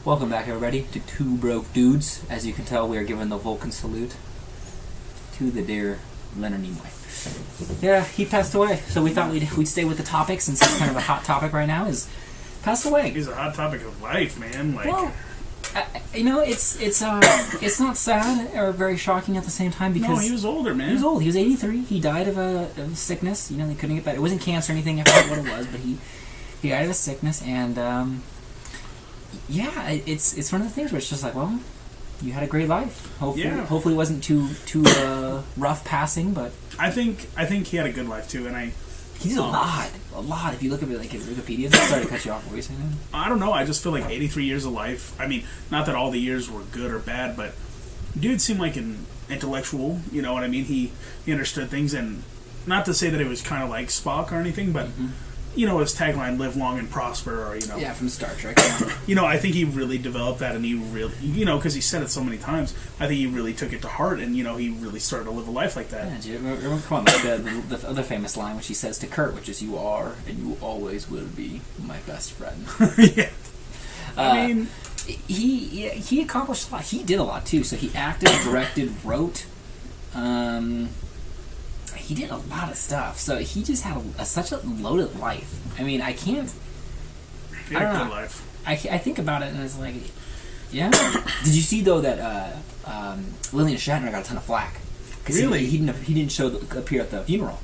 Welcome back, everybody, to Two Broke Dudes. As you can tell, we are giving the Vulcan salute to the dear Leonard Nimoy. Yeah, he passed away, so we thought we'd stay with the topic, since it's kind of a hot topic right now, is passed away. He's a hot topic of life, man. Like, well, it's not sad or very shocking at the same time, because... No, he was older, man. He was old. He was 83. He died of a sickness. You know, they couldn't get better. It wasn't cancer or anything, I forget what it was, but he died of a sickness, and... yeah, it's one of the things where it's just like, well, you had a great life. Hopefully it wasn't too rough passing, but I think he had a good life too, and he did a lot. If you look at it, like his Wikipedia, sorry to cut you off. What were you saying? I don't know. I just feel like 83 years of life. I mean, not that all the years were good or bad, but dude seemed like an intellectual. You know what I mean? He understood things, and not to say that it was kind of like Spock or anything, but. Mm-hmm. You know, his tagline, live long and prosper, or, you know... Yeah, from Star Trek. You know, I think he really developed that, and he really... You know, because he said it so many times, I think he really took it to heart, and, you know, he really started to live a life like that. Yeah, do you remember, come on, the other famous line, which he says to Kurt, which is, you are, and you always will be, my best friend. Yeah. I mean... He accomplished a lot. He did a lot, too. So he acted, directed, wrote... He did a lot of stuff, so he just had such a loaded life. I mean, I can't... He had a good life. I think about it, and it's like... Yeah. Did you see, though, that William Shatner got a ton of flack? Really? He didn't appear at the funeral.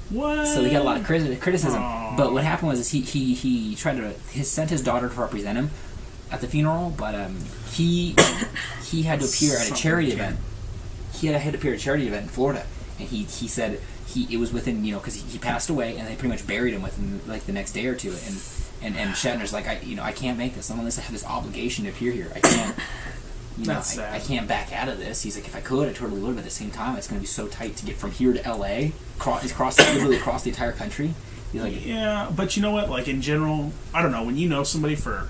What? So he got a lot of criticism. Aww. But what happened was he tried to... sent his daughter to represent him at the funeral, but he had to appear at a charity event. He had to appear at a charity event in Florida. And he said it was within, you know, because he passed away, and they pretty much buried him within like the next day or two. And Shatner's like, I can't make this unless I have this obligation to appear here. I can't, you know, I can't back out of this. He's like, if I could, I totally would. But at the same time, it's going to be so tight to get from here to L.A. literally across the entire country. He's like, yeah, but you know what? Like in general, I don't know. When you know somebody for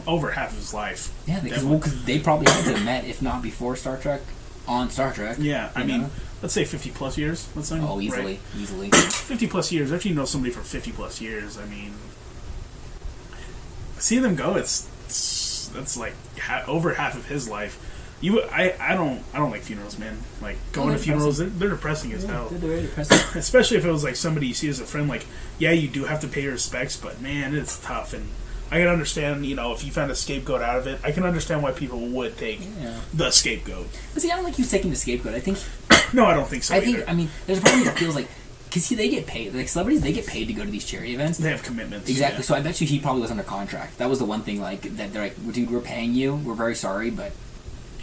over half of his life, yeah, because they probably had to have met, if not before Star Trek. On Star Trek. Yeah, I mean, let's say 50 plus years. Let's say. Oh, easily, right? Easily. 50 plus years. After you know somebody for 50 plus years, I mean, seeing them go, that's like over half of his life. I don't like funerals, man. Like going to funerals, they're depressing as hell. They're very depressing. Especially if it was like somebody you see as a friend. Like, yeah, you do have to pay your respects, but man, it's tough. And I can understand, you know, if you found a scapegoat out of it, I can understand why people would take the scapegoat. But see, I don't think he was taking the scapegoat. I think... No, I don't think so either. I mean, there's a part of me that feels like... Because they get paid. Like, celebrities, they get paid to go to these charity events. They have commitments. Exactly. Yeah. So I bet you he probably was under contract. That was the one thing, like, that they're like, dude, we're paying you. We're very sorry, but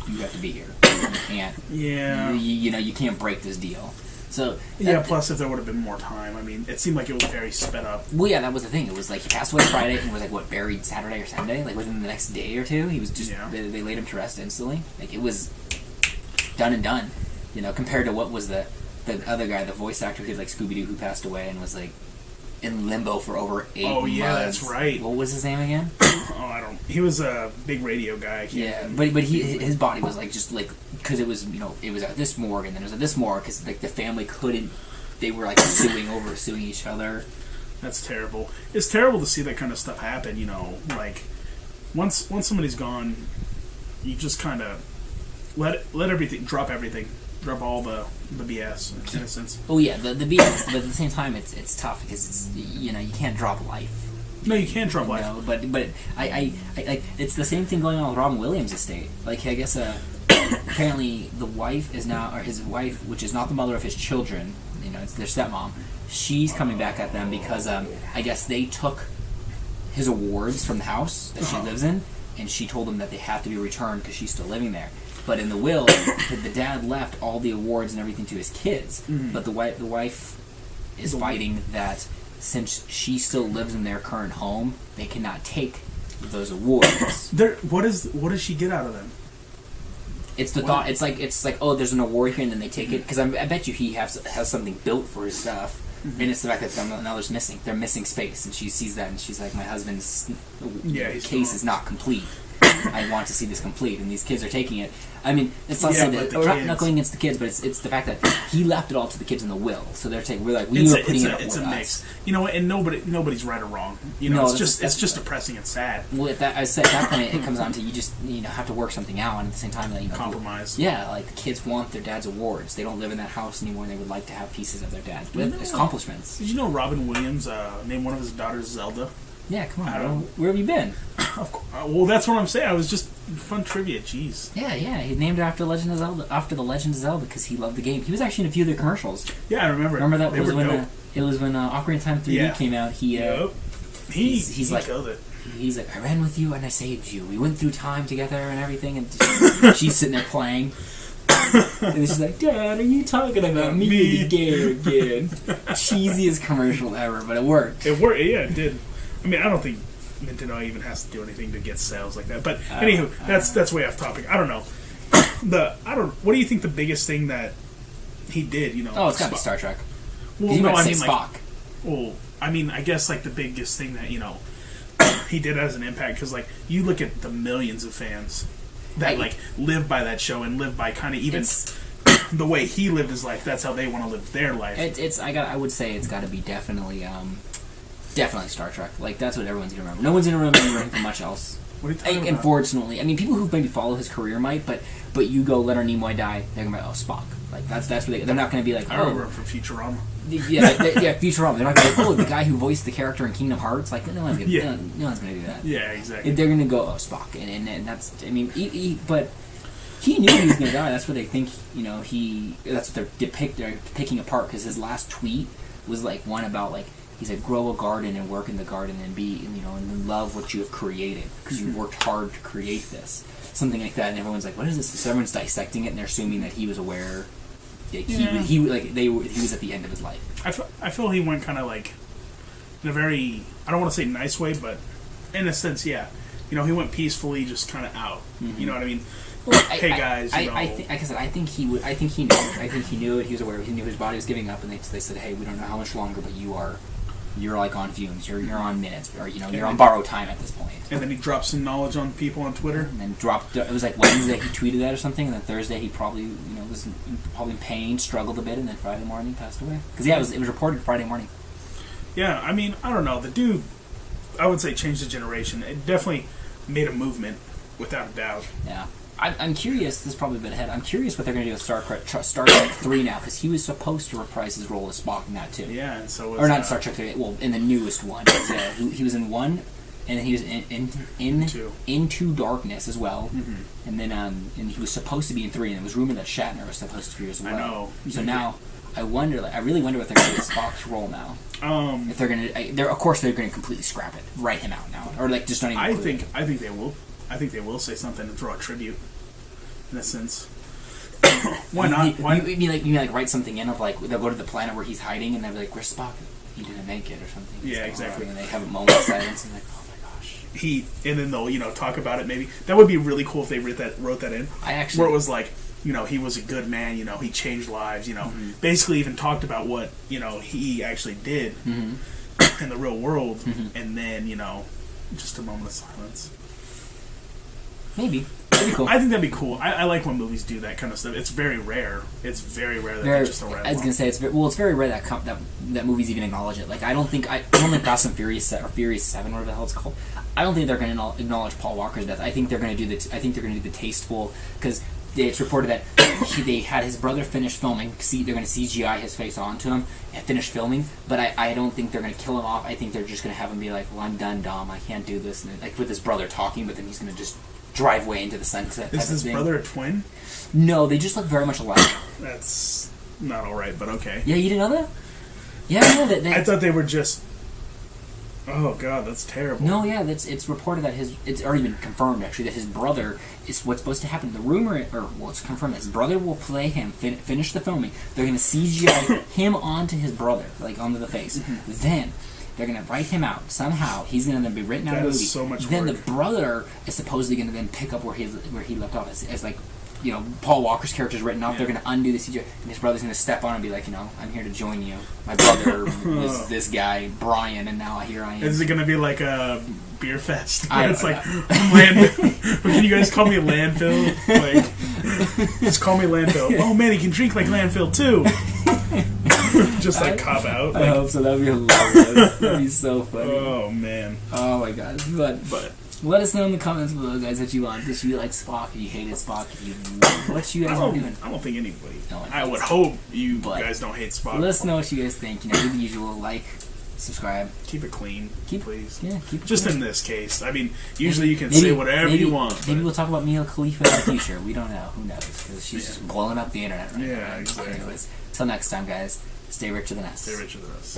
you have to be here. You can't... Yeah. You know, you can't break this deal. So plus if there would have been more time. I mean, it seemed like it was very sped up. Well, yeah, that was the thing. It was like he passed away Friday and was like, what, buried Saturday or Sunday? Like within the next day or two, he was just they laid him to rest instantly. Like it was done and done. You know, compared to what was the other guy, the voice actor who did like Scooby Doo, who passed away and was like in limbo for over 8 months. Oh yeah, that's right. What was his name again? He was a big radio guy. But his body was like just like, because it was, you know, it was at this morgue and then it was at this morgue because like the family couldn't, they were like suing each other. That's terrible. It's terrible to see that kind of stuff happen. You know, like once somebody's gone, you just kind of let everything drop all the BS in a sense. Oh yeah, the BS, but at the same time it's tough because it's, you know, you can't drop life. No, you can't drop life. No, but I it's the same thing going on with Robin Williams' estate. Like I guess apparently the wife is now, or his wife, which is not the mother of his children, you know, it's their stepmom. She's coming back at them because I guess they took his awards from the house that she lives in, and she told them that they have to be returned because she's still living there. But in the will, the dad left all the awards and everything to his kids. Mm-hmm. But the wife is fighting that since she still lives in their current home, they cannot take those awards. What does she get out of them? It's the thought. It's like oh, there's an award here, and then they take it because I bet you he has something built for his stuff. Mm-hmm. And it's the fact that now they're missing space, and she sees that, and she's like, my husband's case is not complete. I want to see this complete, and these kids are taking it. I mean, it's not saying that, or not going against the kids, but it's the fact that he left it all to the kids in the will. So they're taking, we're putting it up it's with a mix. You know, and nobody's right or wrong. You know, it's just depressing and sad. Well, at that point, it comes down to you just have to work something out, and at the same time, compromise. Yeah, like the kids want their dad's awards. They don't live in that house anymore, and they would like to have pieces of their dad with accomplishments. Did you know Robin Williams named one of his daughters Zelda? Yeah, come on. Where have you been? Well, that's what I'm saying. I was just fun trivia. Jeez. Yeah. He named it after the Legend of Zelda because he loved the game. He was actually in a few of the commercials. Yeah, I remember. Remember that it was when Ocarina of Time 3D came out. He's like, I ran with you and I saved you. We went through time together and everything. And she's sitting there playing. And she's like, Dad, are you talking about me again? Cheesiest commercial ever, but it worked. It worked. Yeah, it did. I mean, I don't think Nintendo even has to do anything to get sales like that. But anywho, that's way off topic. I don't know. What do you think the biggest thing that he did? Oh, it's got to be Star Trek. Well, no, I mean Spock. I mean, I guess like the biggest thing that he did as an impact, because like you look at the millions of fans that live by that show and live by kind of even the way he lived his life. That's how they want to live their life. I would say it's got to be definitely Star Trek. Like that's what everyone's gonna remember. No one's gonna remember him for much else. What are you talking about? Unfortunately, I mean, people who maybe follow his career might, but you go Leonard Nimoy die, they're gonna be Spock. Like that's what they're not gonna be like. I remember from Futurama. Yeah, Futurama. They're not gonna be like, the guy who voiced the character in Kingdom Hearts. Like no one's gonna do that. Yeah, exactly. They're gonna go Spock, and that's. I mean, but he knew he was gonna die. That's what they think. That's what they're picking apart because his last tweet was like one about like. He said, grow a garden and work in the garden and and love what you have created because you worked hard to create this. Something like that. And everyone's like, what is this? So everyone's dissecting it and they're assuming that he was aware that he was at the end of his life. I feel he went kind of like in a very, I don't want to say nice way, but in a sense, yeah. He went peacefully just kind of out. Mm-hmm. You know what I mean? Well, hey guys, I think he knew. I think he knew it. He was aware. He knew his body was giving up, and they said, "Hey, we don't know how much longer, but you're like on fumes. You're on minutes, or you're on borrowed time at this point." And then he dropped some knowledge on people on Twitter. And then it was like Wednesday he tweeted that or something, and then Thursday he probably was probably in pain, struggled a bit, and then Friday morning passed away. Because it was reported Friday morning. Yeah, I mean, I don't know. The dude, I would say, changed the generation. It definitely made a movement, without a doubt. Yeah. I'm curious, this is probably a bit ahead, I'm curious what they're going to do with Star Trek 3 now, because he was supposed to reprise his role as Spock in that too. Yeah, and so was... Or not in Star Trek 3, well, in the newest one. He was in 1, and then he was in Into Darkness as well, and then and he was supposed to be in 3, and it was rumored that Shatner was supposed to be as well. I know. So now, I really wonder what they're going to do with Spock's role now. If they're going to... Of course they're going to completely scrap it, write him out now, or just not even I think they will. I think they will say something and throw a tribute, in a sense. Why not? You mean write something in of they'll go to the planet where he's hiding and they'll be like, "Where's Spock? He didn't make it," or something. Yeah, exactly. And they have a moment of silence and oh my gosh. And then they'll talk about it. Maybe that would be really cool if they wrote that in. Where it was like, he was a good man. He changed lives. Basically even talked about what he actually did in the real world, and then just a moment of silence. Maybe. That'd be cool. I think that'd be cool. I like when movies do that kind of stuff. It's very rare. It's very rare that they just I was gonna say it's very rare that movies even acknowledge it. Like I don't think Fast and Furious or Furious 7, whatever the hell it's called. I don't think they're gonna acknowledge Paul Walker's death. I think they're gonna do the tasteful, because it's reported that they had his brother finish filming. They're going to CGI his face onto him and finish filming, but I don't think they're going to kill him off. I think they're just going to have him be like, "Well, I'm done, Dom. I can't do this." And with his brother talking, but then he's going to just drive way into the sunset. Is his brother a twin? No, they just look very much alike. That's not all right, but okay. Yeah, you didn't know that? Yeah, no, I thought they were just... Oh god, that's terrible. No, yeah, it's reported that it's already been confirmed actually that his brother is what's supposed to happen. The rumor, it's confirmed that his brother will play him, finish the filming. They're going to CGI him onto his brother, onto the face. Then they're going to write him out somehow. He's going to be written out of the movie. So much then work. The brother is supposedly going to then pick up where he left off as Paul Walker's character's written off. They're going to undo the CGI, and his brother's going to step on and be like, I'm here to join you. My brother was this guy Brian, and now here I am. Is it going to be like a beer fest? Where it's like landfill. Can you guys call me landfill? Like, just call me landfill. Oh man, he can drink like landfill too. Just like cop out. Like, I hope so. That'd be hilarious. That'd be so funny. Oh man. Oh my god. But let us know in the comments below, guys, what you want. Did you like Spock? If you hated Spock? What you guys are doing? I don't think anybody. No, I would hope you guys don't hate Spock. Let us know what you guys think. Do the usual, like, subscribe. Keep it clean, please. Yeah, keep it just clean. in this case. I mean, usually you can say whatever you want. Maybe we'll talk about Mia Khalifa in the future. We don't know. Who knows? Because she's just blowing up the internet right now. Yeah, exactly. Anyways, till next time, guys. Stay richer than us. Stay richer than us.